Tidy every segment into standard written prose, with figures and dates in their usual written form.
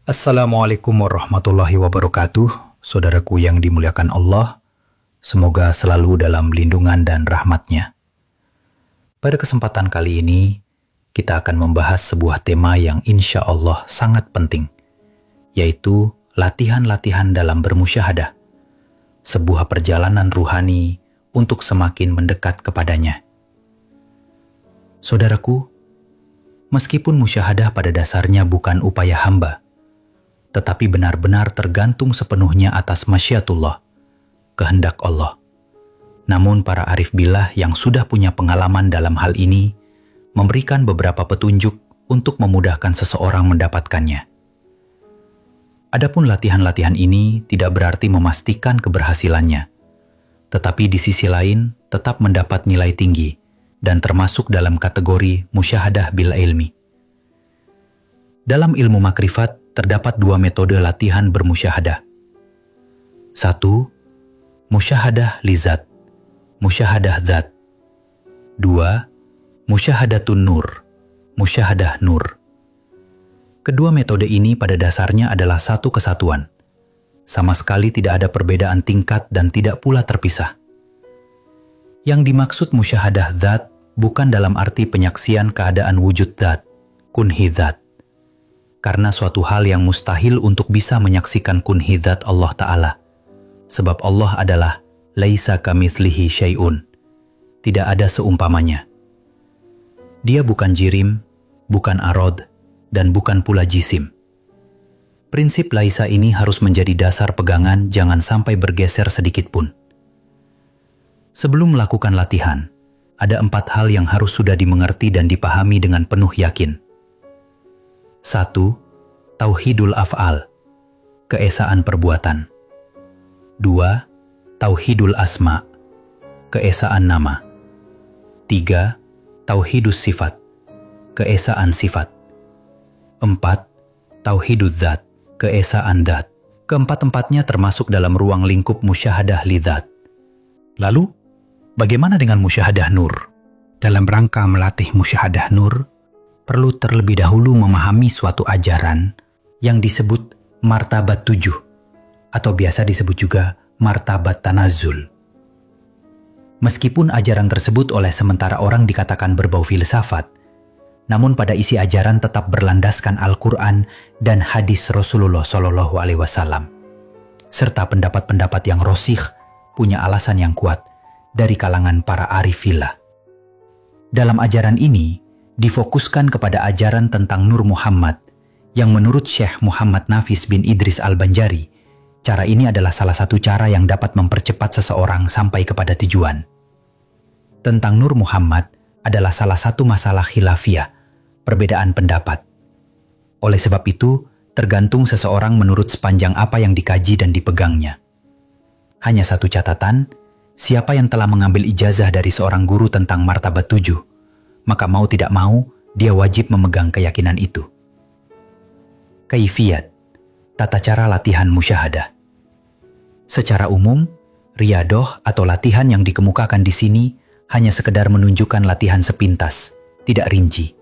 Assalamualaikum warahmatullahi wabarakatuh, saudaraku yang dimuliakan Allah. Semoga selalu dalam lindungan dan rahmat-Nya. Pada kesempatan kali ini, kita akan membahas sebuah tema yang insya Allah sangat penting, yaitu latihan-latihan dalam bermusyahadah, sebuah perjalanan ruhani untuk semakin mendekat kepadanya. Saudaraku, meskipun musyahadah pada dasarnya bukan upaya hamba, tetapi benar-benar tergantung sepenuhnya atas masyiatullah, kehendak Allah. Namun para arif billah yang sudah punya pengalaman dalam hal ini memberikan beberapa petunjuk untuk memudahkan seseorang mendapatkannya. Adapun latihan-latihan ini tidak berarti memastikan keberhasilannya, tetapi di sisi lain tetap mendapat nilai tinggi dan termasuk dalam kategori musyahadah bil ilmi. Dalam ilmu makrifat terdapat dua metode latihan bermusyahadah. 1. Musyahadah lizat, musyahadah zat. 2. Musyahadatun nur, musyahadah nur. Kedua metode ini pada dasarnya adalah satu kesatuan. Sama sekali tidak ada perbedaan tingkat dan tidak pula terpisah. Yang dimaksud musyahadah zat bukan dalam arti penyaksian keadaan wujud zat, kunhi zat. Karena suatu hal yang mustahil untuk bisa menyaksikan kunhi zat Allah Ta'ala. Sebab Allah adalah laisa kamitslihi syai'un. Tidak ada seumpamanya. Dia bukan jirim, bukan arod, dan bukan pula jisim. Prinsip laisa ini harus menjadi dasar pegangan, jangan sampai bergeser sedikit pun. Sebelum melakukan latihan, ada 4 hal yang harus sudah dimengerti dan dipahami dengan penuh yakin. 1. Tauhidul af'al, keesaan perbuatan. 2. Tauhidul asma, keesaan nama. 3. Tauhidus sifat, keesaan sifat. 4. Tauhiduz zat, keesaan zat. Keempat-empatnya termasuk dalam ruang lingkup musyahadah lidzat. Lalu, bagaimana dengan musyahadah nur? Dalam rangka melatih musyahadah nur, perlu terlebih dahulu memahami suatu ajaran yang disebut martabat 7, atau biasa disebut juga martabat tanazul. Meskipun ajaran tersebut oleh sementara orang dikatakan berbau filsafat, namun pada isi ajaran tetap berlandaskan Al-Quran dan hadis Rasulullah SAW, serta pendapat-pendapat yang rosih punya alasan yang kuat dari kalangan para arifillah. Dalam ajaran ini, difokuskan kepada ajaran tentang Nur Muhammad yang menurut Syekh Muhammad Nafis bin Idris Al-Banjari, cara ini adalah salah satu cara yang dapat mempercepat seseorang sampai kepada tujuan. Tentang Nur Muhammad adalah salah satu masalah khilafiyah, perbedaan pendapat. Oleh sebab itu, tergantung seseorang menurut sepanjang apa yang dikaji dan dipegangnya. Hanya satu catatan, siapa yang telah mengambil ijazah dari seorang guru tentang martabat 7, maka mau tidak mau, dia wajib memegang keyakinan itu. Kaifiyat, tata cara latihan musyahadah. Secara umum, riyadoh atau latihan yang dikemukakan di sini hanya sekedar menunjukkan latihan sepintas, tidak rinci.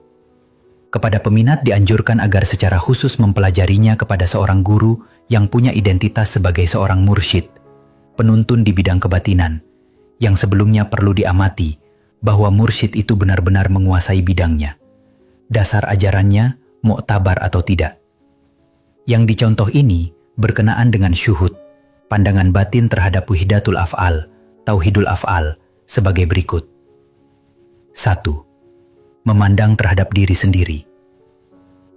Kepada peminat dianjurkan agar secara khusus mempelajarinya kepada seorang guru yang punya identitas sebagai seorang mursyid, penuntun di bidang kebatinan, yang sebelumnya perlu diamati bahwa mursyid itu benar-benar menguasai bidangnya. Dasar ajarannya, muktabar atau tidak. Yang dicontoh ini berkenaan dengan syuhud, pandangan batin terhadap wahdatul af'al, tauhidul af'al, sebagai berikut. 1. Memandang terhadap diri sendiri.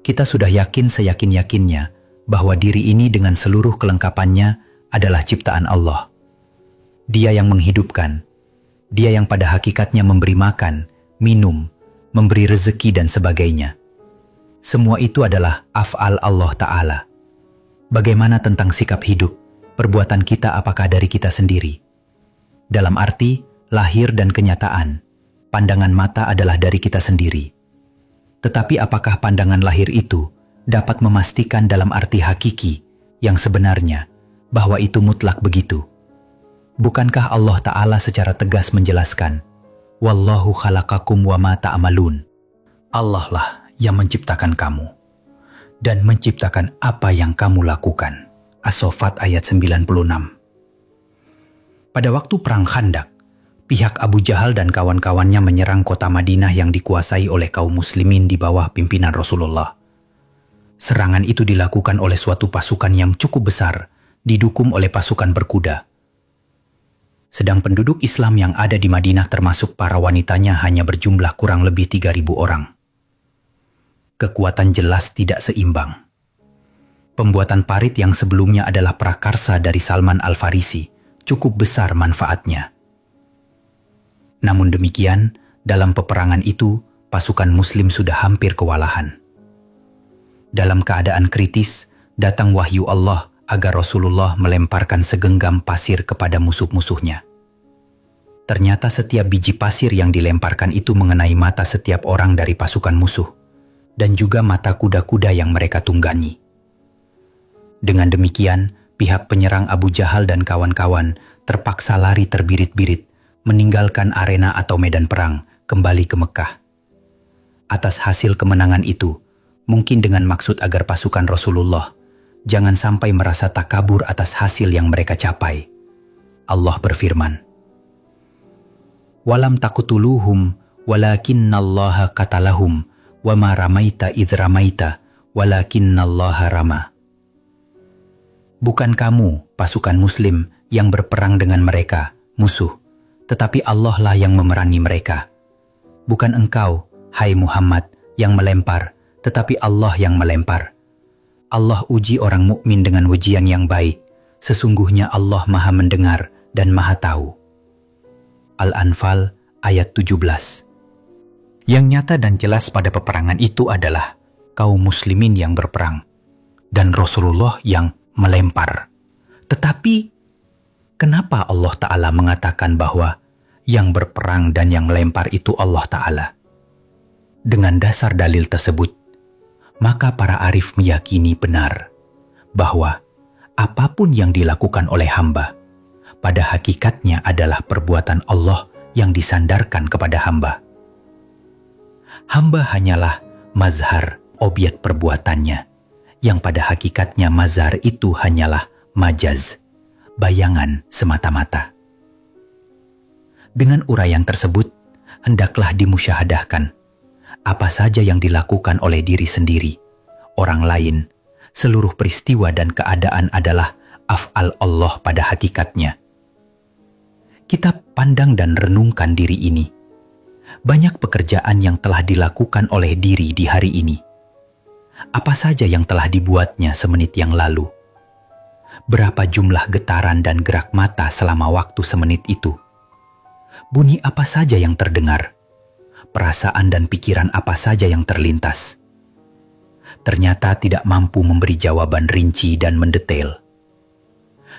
Kita sudah yakin seyakin-yakinnya bahwa diri ini dengan seluruh kelengkapannya adalah ciptaan Allah. Dia yang menghidupkan, Dia yang pada hakikatnya memberi makan, minum, memberi rezeki dan sebagainya. Semua itu adalah af'al Allah Ta'ala. Bagaimana tentang sikap hidup, perbuatan kita apakah dari kita sendiri? Dalam arti, lahir dan kenyataan, pandangan mata adalah dari kita sendiri. Tetapi apakah pandangan lahir itu dapat memastikan dalam arti hakiki yang sebenarnya bahwa itu mutlak begitu? Bukankah Allah Ta'ala secara tegas menjelaskan, Wallahu khalaqakum wa ma ta'amalun. Allah lah yang menciptakan kamu. dan menciptakan apa yang kamu lakukan. As-Saffat ayat 96. Pada waktu Perang Khandaq, pihak Abu Jahal dan kawan-kawannya menyerang kota Madinah yang dikuasai oleh kaum muslimin di bawah pimpinan Rasulullah. Serangan itu dilakukan oleh suatu pasukan yang cukup besar, didukung oleh pasukan berkuda. Sedang penduduk Islam yang ada di Madinah termasuk para wanitanya hanya berjumlah kurang lebih 3.000 orang. Kekuatan jelas tidak seimbang. Pembuatan parit yang sebelumnya adalah prakarsa dari Salman Al-Farisi cukup besar manfaatnya. Namun demikian, dalam peperangan itu, pasukan Muslim sudah hampir kewalahan. Dalam keadaan kritis, datang wahyu Allah agar Rasulullah melemparkan segenggam pasir kepada musuh-musuhnya. Ternyata setiap biji pasir yang dilemparkan itu mengenai mata setiap orang dari pasukan musuh, dan juga mata kuda-kuda yang mereka tunggangi. Dengan demikian, pihak penyerang Abu Jahal dan kawan-kawan terpaksa lari terbirit-birit, meninggalkan arena atau medan perang, kembali ke Mekah. Atas hasil kemenangan itu, mungkin dengan maksud agar pasukan Rasulullah jangan sampai merasa takabur atas hasil yang mereka capai. Allah berfirman, "Walam taqtuluhum walakinnallaha qatalahum wa ma ramaita idh ramaita walakinnallaha rama." Bukan kamu, pasukan Muslim, yang berperang dengan mereka, musuh, tetapi Allah lah yang memerangi mereka. Bukan engkau, hai Muhammad, yang melempar, tetapi Allah yang melempar. Allah uji orang mukmin dengan ujian yang baik. Sesungguhnya Allah Maha mendengar dan Maha tahu. Al-Anfal ayat 17. Yang nyata dan jelas pada peperangan itu adalah kaum muslimin yang berperang dan Rasulullah yang melempar. Tetapi kenapa Allah Ta'ala mengatakan bahwa yang berperang dan yang melempar itu Allah Ta'ala? Dengan dasar dalil tersebut, maka para arif meyakini benar bahwa apapun yang dilakukan oleh hamba pada hakikatnya adalah perbuatan Allah yang disandarkan kepada hamba. Hamba hanyalah mazhar objek perbuatannya, yang pada hakikatnya mazhar itu hanyalah majaz, bayangan semata-mata. Dengan uraian tersebut, hendaklah dimusyahadahkan apa saja yang dilakukan oleh diri sendiri, orang lain, seluruh peristiwa dan keadaan adalah af'al Allah pada hakikatnya. Kita pandang dan renungkan diri ini. Banyak pekerjaan yang telah dilakukan oleh diri di hari ini. Apa saja yang telah dibuatnya semenit yang lalu? Berapa jumlah getaran dan gerak mata selama waktu semenit itu? Bunyi apa saja yang terdengar? Perasaan dan pikiran apa saja yang terlintas? Ternyata tidak mampu memberi jawaban rinci dan mendetail.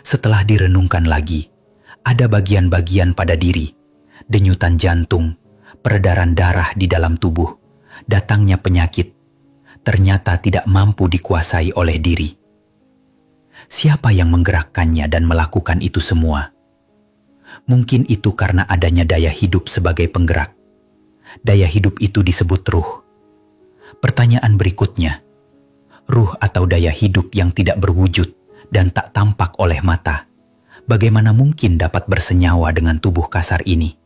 Setelah direnungkan lagi, ada bagian-bagian pada diri, denyutan jantung, peredaran darah di dalam tubuh, datangnya penyakit, ternyata tidak mampu dikuasai oleh diri. Siapa yang menggerakkannya dan melakukan itu semua? Mungkin itu karena adanya daya hidup sebagai penggerak. Daya hidup itu disebut ruh. Pertanyaan berikutnya, ruh atau daya hidup yang tidak berwujud dan tak tampak oleh mata, bagaimana mungkin dapat bersenyawa dengan tubuh kasar ini?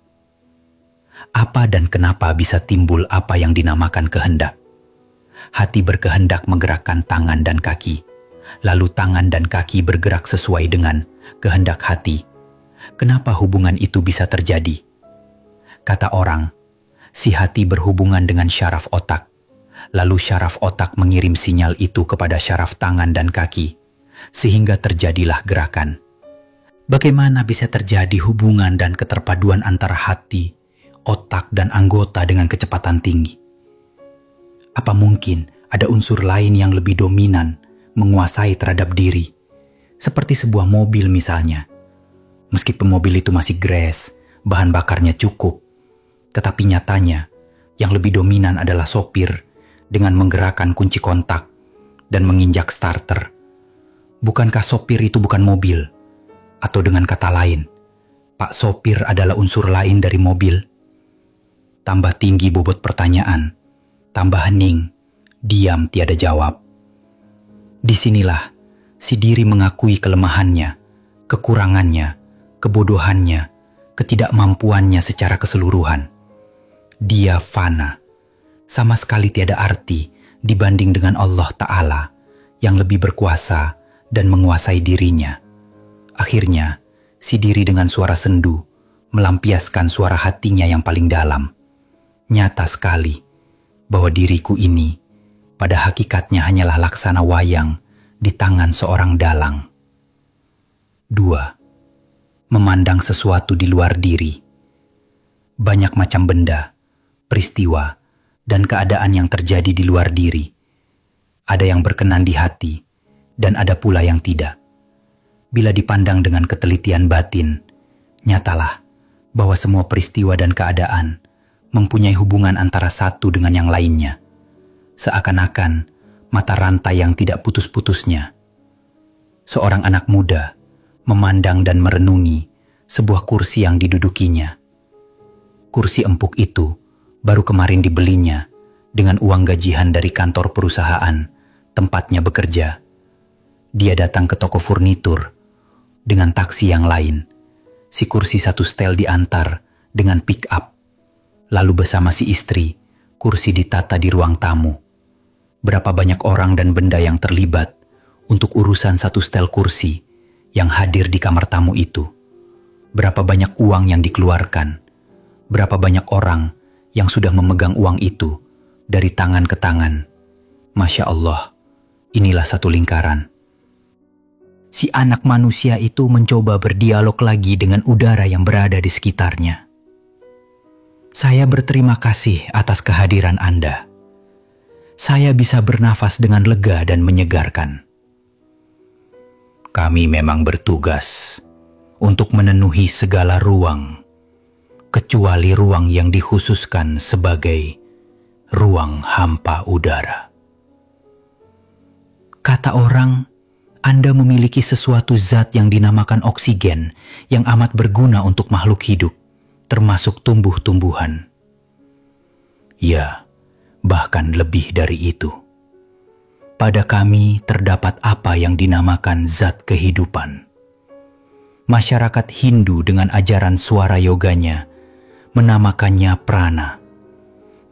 Apa dan kenapa bisa timbul apa yang dinamakan kehendak? Hati berkehendak menggerakkan tangan dan kaki, lalu tangan dan kaki bergerak sesuai dengan kehendak hati. Kenapa hubungan itu bisa terjadi? Kata orang, si hati berhubungan dengan syaraf otak, lalu syaraf otak mengirim sinyal itu kepada syaraf tangan dan kaki, sehingga terjadilah gerakan. Bagaimana bisa terjadi hubungan dan keterpaduan antara hati, otak, dan anggota dengan kecepatan tinggi? Apa mungkin ada unsur lain yang lebih dominan menguasai terhadap diri? Seperti sebuah mobil misalnya. Meskipun mobil itu masih gres, bahan bakarnya cukup, tetapi nyatanya yang lebih dominan adalah sopir dengan menggerakkan kunci kontak dan menginjak starter. Bukankah sopir itu bukan mobil? Atau dengan kata lain, Pak Sopir adalah unsur lain dari mobil? Tambah tinggi bobot pertanyaan, tambah hening, diam tiada jawab. Disinilah si diri mengakui kelemahannya, kekurangannya, kebodohannya, ketidakmampuannya secara keseluruhan. Dia fana, sama sekali tiada arti dibanding dengan Allah Ta'ala yang lebih berkuasa dan menguasai dirinya. Akhirnya, si diri dengan suara sendu melampiaskan suara hatinya yang paling dalam. Nyata sekali bahwa diriku ini pada hakikatnya hanyalah laksana wayang di tangan seorang dalang. 2. Memandang sesuatu di luar diri. Banyak macam benda, peristiwa, dan keadaan yang terjadi di luar diri. Ada yang berkenan di hati, dan ada pula yang tidak. Bila dipandang dengan ketelitian batin, nyatalah bahwa semua peristiwa dan keadaan mempunyai hubungan antara satu dengan yang lainnya. Seakan-akan mata rantai yang tidak putus-putusnya. Seorang anak muda memandang dan merenungi sebuah kursi yang didudukinya. Kursi empuk itu baru kemarin dibelinya dengan uang gajian dari kantor perusahaan tempatnya bekerja. Dia datang ke toko furnitur dengan taksi yang lain. Si kursi satu setel diantar dengan pick up. Lalu bersama si istri, kursi ditata di ruang tamu. Berapa banyak orang dan benda yang terlibat untuk urusan satu setel kursi yang hadir di kamar tamu itu. Berapa banyak uang yang dikeluarkan. Berapa banyak orang yang sudah memegang uang itu dari tangan ke tangan. Masya Allah, inilah satu lingkaran. Si anak manusia itu mencoba berdialog lagi dengan udara yang berada di sekitarnya. Saya berterima kasih atas kehadiran Anda. Saya bisa bernafas dengan lega dan menyegarkan. Kami memang bertugas untuk memenuhi segala ruang, kecuali ruang yang dikhususkan sebagai ruang hampa udara. Kata orang, Anda memiliki sesuatu zat yang dinamakan oksigen yang amat berguna untuk makhluk hidup, termasuk tumbuh-tumbuhan. Ya, bahkan lebih dari itu. Pada kami terdapat apa yang dinamakan zat kehidupan. Masyarakat Hindu dengan ajaran suara yoganya menamakannya prana,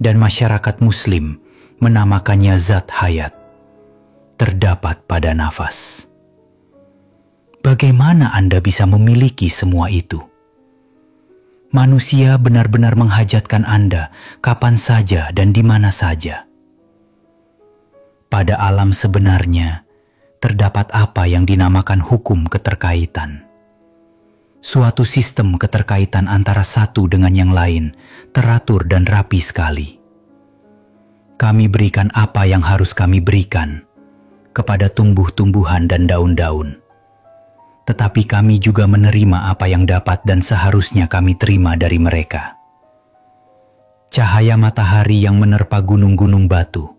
dan masyarakat Muslim menamakannya zat hayat, terdapat pada nafas. Bagaimana Anda bisa memiliki semua itu? Manusia benar-benar menghajatkan Anda kapan saja dan di mana saja. Pada alam sebenarnya, terdapat apa yang dinamakan hukum keterkaitan. Suatu sistem keterkaitan antara satu dengan yang lain teratur dan rapi sekali. Kami berikan apa yang harus kami berikan kepada tumbuh-tumbuhan dan daun-daun. Tetapi kami juga menerima apa yang dapat dan seharusnya kami terima dari mereka. Cahaya matahari yang menerpa gunung-gunung batu.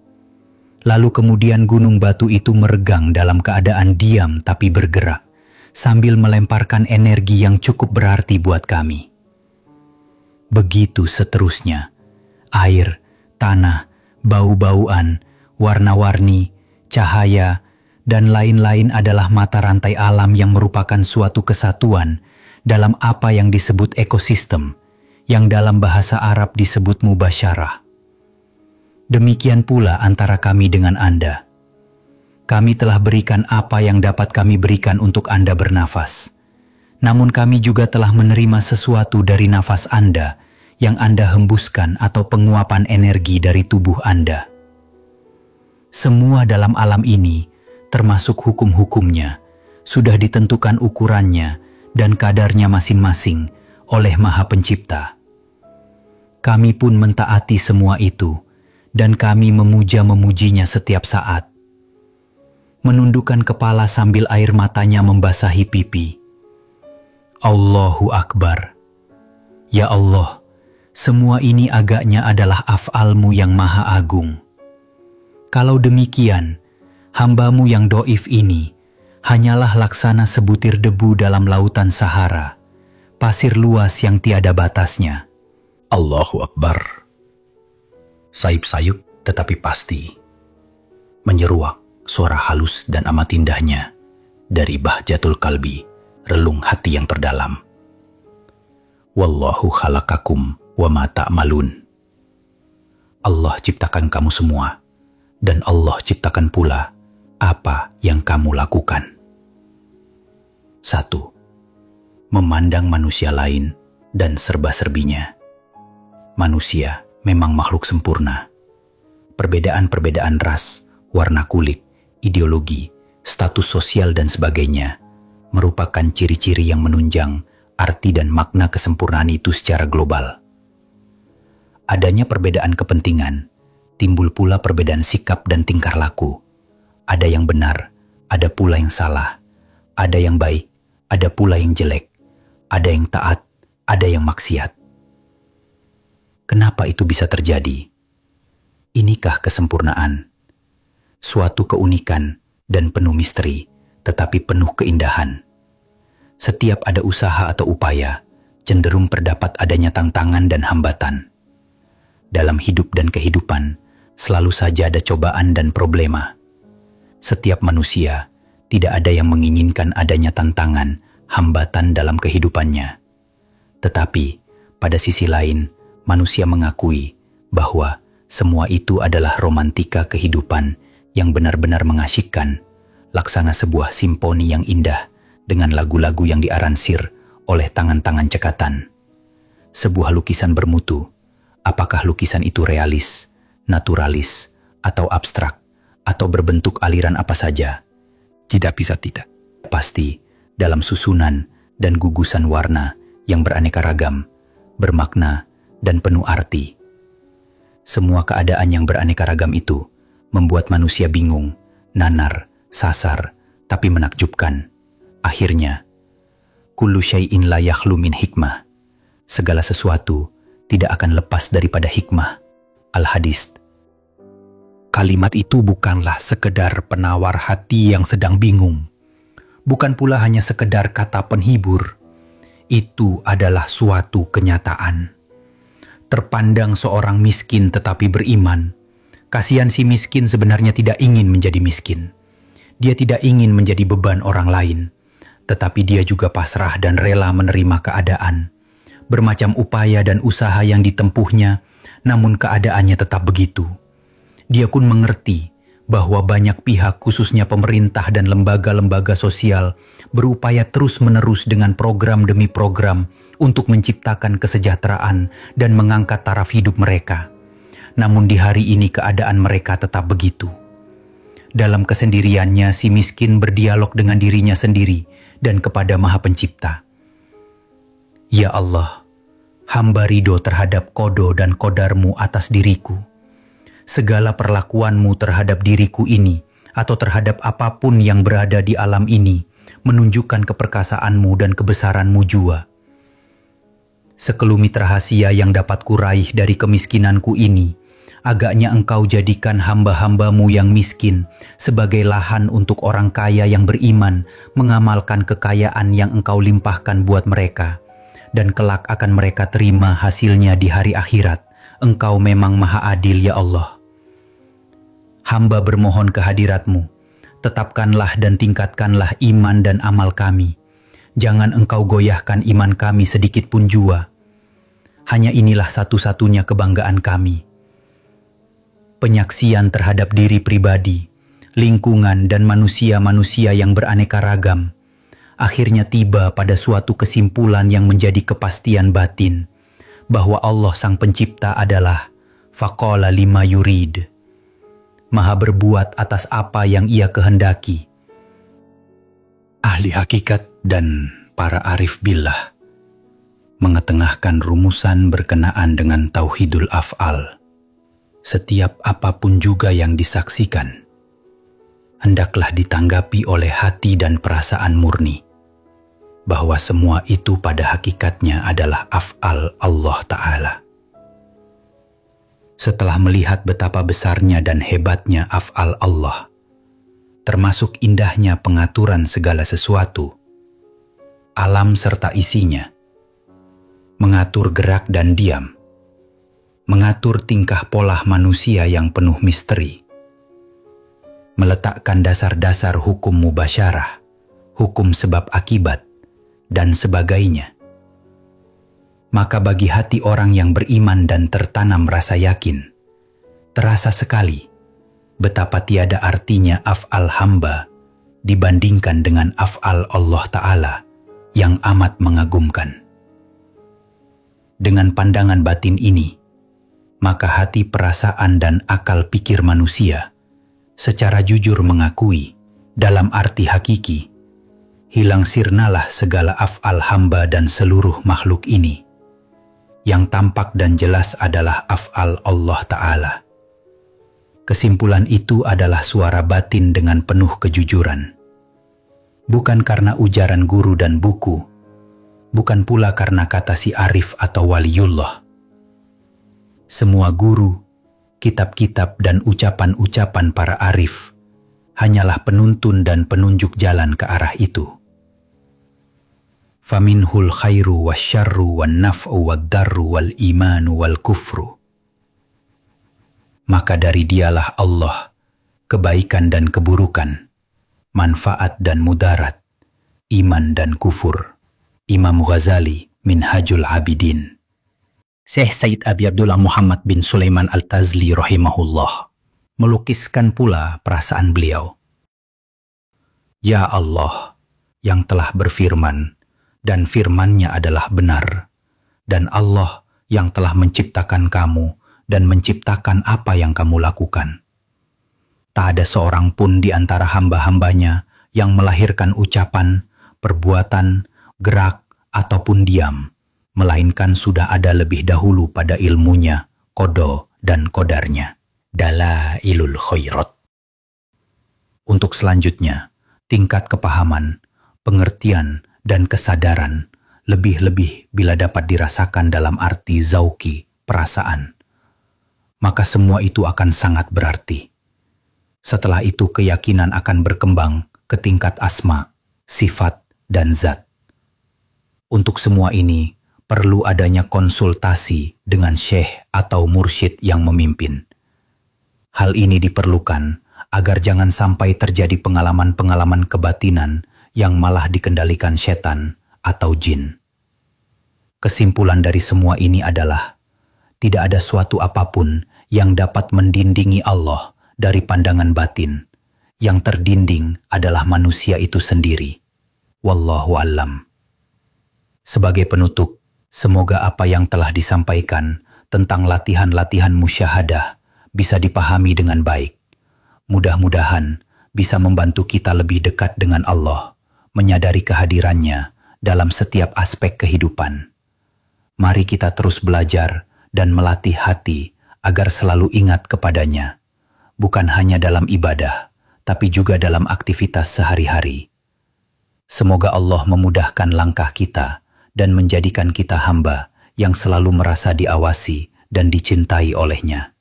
Lalu kemudian gunung batu itu meregang dalam keadaan diam tapi bergerak, sambil melemparkan energi yang cukup berarti buat kami. Begitu seterusnya, air, tanah, bau-bauan, warna-warni, cahaya, dan lain-lain adalah mata rantai alam yang merupakan suatu kesatuan dalam apa yang disebut ekosistem, yang dalam bahasa Arab disebut mubasyarah. Demikian pula antara kami dengan Anda. Kami telah berikan apa yang dapat kami berikan untuk Anda bernafas. Namun kami juga telah menerima sesuatu dari nafas Anda yang Anda hembuskan atau penguapan energi dari tubuh Anda. Semua dalam alam ini, termasuk hukum-hukumnya, sudah ditentukan ukurannya dan kadarnya masing-masing oleh Maha Pencipta. Kami pun mentaati semua itu, dan kami memuja-memujinya setiap saat. Menundukkan kepala sambil air matanya membasahi pipi. Allahu Akbar. Ya Allah, semua ini agaknya adalah af'almu yang maha agung. Kalau demikian, hamba-Mu yang doif ini hanyalah laksana sebutir debu dalam lautan Sahara, pasir luas yang tiada batasnya. Allahu Akbar. Sayup-sayup tetapi pasti, menyeruak suara halus dan amat indahnya dari Bahjatul Qalbi, relung hati yang terdalam. Wallahu khalaqakum wa ma ta'malun. Allah ciptakan kamu semua, dan Allah ciptakan pula apa yang kamu lakukan. 1. Memandang manusia lain dan serba-serbinya. Manusia memang makhluk sempurna. Perbedaan-perbedaan ras, warna kulit, ideologi, status sosial dan sebagainya merupakan ciri-ciri yang menunjang arti dan makna kesempurnaan itu secara global. Adanya perbedaan kepentingan, timbul pula perbedaan sikap dan tingkah laku. Ada yang benar, ada pula yang salah. Ada yang baik, ada pula yang jelek. Ada yang taat, ada yang maksiat. Kenapa itu bisa terjadi? Inikah kesempurnaan? Suatu keunikan dan penuh misteri, tetapi penuh keindahan. Setiap ada usaha atau upaya, cenderung terdapat adanya tantangan dan hambatan. Dalam hidup dan kehidupan, selalu saja ada cobaan dan problema. Setiap manusia, tidak ada yang menginginkan adanya tantangan, hambatan dalam kehidupannya. Tetapi, pada sisi lain, manusia mengakui bahwa semua itu adalah romantika kehidupan yang benar-benar mengasyikkan, laksana sebuah simfoni yang indah dengan lagu-lagu yang diaransir oleh tangan-tangan cekatan. Sebuah lukisan bermutu, apakah lukisan itu realis, naturalis, atau abstrak, atau berbentuk aliran apa saja? Tidak bisa tidak. Pasti, dalam susunan dan gugusan warna yang beraneka ragam, bermakna, dan penuh arti. Semua keadaan yang beraneka ragam itu membuat manusia bingung, nanar, sasar, tapi menakjubkan. Akhirnya, kullu syai'in la yakhlu min hikmah. Segala sesuatu tidak akan lepas daripada hikmah. Al-Hadis. Kalimat itu bukanlah sekedar penawar hati yang sedang bingung. Bukan pula hanya sekedar kata penghibur. Itu adalah suatu kenyataan. Terpandang seorang miskin tetapi beriman. Kasihan si miskin sebenarnya tidak ingin menjadi miskin. Dia tidak ingin menjadi beban orang lain. Tetapi dia juga pasrah dan rela menerima keadaan. Bermacam upaya dan usaha yang ditempuhnya, namun keadaannya tetap begitu. Dia pun mengerti bahwa banyak pihak khususnya pemerintah dan lembaga-lembaga sosial berupaya terus-menerus dengan program demi program untuk menciptakan kesejahteraan dan mengangkat taraf hidup mereka. Namun di hari ini keadaan mereka tetap begitu. Dalam kesendiriannya si miskin berdialog dengan dirinya sendiri dan kepada Maha Pencipta. Ya Allah, hamba ridho terhadap kodo dan kodarmu atas diriku. Segala perlakuanmu terhadap diriku ini atau terhadap apapun yang berada di alam ini menunjukkan keperkasaanmu dan kebesaranmu jua. Sekelumit rahasia yang dapat kuraih dari kemiskinanku ini, agaknya engkau jadikan hamba-hambamu yang miskin sebagai lahan untuk orang kaya yang beriman mengamalkan kekayaan yang engkau limpahkan buat mereka, dan kelak akan mereka terima hasilnya di hari akhirat. Engkau memang maha adil ya Allah. Hamba bermohon kehadiratmu, tetapkanlah dan tingkatkanlah iman dan amal kami. Jangan engkau goyahkan iman kami sedikit pun jua. Hanya inilah satu-satunya kebanggaan kami. Penyaksian terhadap diri pribadi, lingkungan dan manusia-manusia yang beraneka ragam, akhirnya tiba pada suatu kesimpulan yang menjadi kepastian batin, bahwa Allah Sang Pencipta adalah faqala lima yurid, Maha berbuat atas apa yang Ia kehendaki. Ahli hakikat dan para arif billah mengetengahkan rumusan berkenaan dengan tauhidul af'al. Setiap apapun juga yang disaksikan, hendaklah ditanggapi oleh hati dan perasaan murni, bahwa semua itu pada hakikatnya adalah af'al Allah Ta'ala. Setelah melihat betapa besarnya dan hebatnya af'al Allah, termasuk indahnya pengaturan segala sesuatu, alam serta isinya, mengatur gerak dan diam, mengatur tingkah pola manusia yang penuh misteri, meletakkan dasar-dasar hukum mubasyarah, hukum sebab akibat, dan sebagainya. Maka bagi hati orang yang beriman dan tertanam rasa yakin, terasa sekali betapa tiada artinya af'al hamba dibandingkan dengan af'al Allah Ta'ala yang amat mengagumkan. Dengan pandangan batin ini, maka hati, perasaan, dan akal pikir manusia secara jujur mengakui dalam arti hakiki, hilang sirnalah segala af'al hamba dan seluruh makhluk ini. Yang tampak dan jelas adalah af'al Allah Ta'ala. Kesimpulan itu adalah suara batin dengan penuh kejujuran. Bukan karena ujaran guru dan buku, bukan pula karena kata si arif atau waliullah. Semua guru, kitab-kitab dan ucapan-ucapan para arif hanyalah penuntun dan penunjuk jalan ke arah itu. Faminhul khairu wasyarru wan naf'u wad-darru wal imanu wal kufru. Maka dari dialah Allah, kebaikan dan keburukan, manfaat dan mudarat, iman dan kufur. Imam Ghazali, Minhajul Abidin. Syekh Said Abi Abdullah Muhammad bin Sulaiman Al-Tazli rahimahullah melukiskan pula perasaan beliau. Ya Allah, yang telah berfirman, dan firman-Nya adalah benar, dan Allah yang telah menciptakan kamu dan menciptakan apa yang kamu lakukan. Tak ada seorang pun di antara hamba-hambanya yang melahirkan ucapan, perbuatan, gerak, ataupun diam, melainkan sudah ada lebih dahulu pada ilmunya, qada dan qadarnya. Dalailul khairat. Untuk selanjutnya, tingkat kepahaman, pengertian, dan kesadaran, lebih-lebih bila dapat dirasakan dalam arti zauki, perasaan, maka semua itu akan sangat berarti. Setelah itu keyakinan akan berkembang ke tingkat asma, sifat, dan zat. Untuk semua ini perlu adanya konsultasi dengan syekh atau mursyid yang memimpin. Hal ini diperlukan agar jangan sampai terjadi pengalaman-pengalaman kebatinan yang malah dikendalikan setan atau jin. Kesimpulan dari semua ini adalah tidak ada suatu apapun yang dapat mendindingi Allah dari pandangan batin. Yang terdinding adalah manusia itu sendiri. Wallahu a'lam. Sebagai penutup, semoga apa yang telah disampaikan tentang latihan-latihan musyahadah bisa dipahami dengan baik. Mudah-mudahan bisa membantu kita lebih dekat dengan Allah, menyadari kehadirannya dalam setiap aspek kehidupan. Mari kita terus belajar dan melatih hati agar selalu ingat kepadanya, bukan hanya dalam ibadah, tapi juga dalam aktivitas sehari-hari. Semoga Allah memudahkan langkah kita dan menjadikan kita hamba yang selalu merasa diawasi dan dicintai olehnya.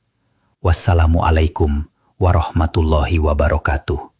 Wassalamualaikum warahmatullahi wabarakatuh.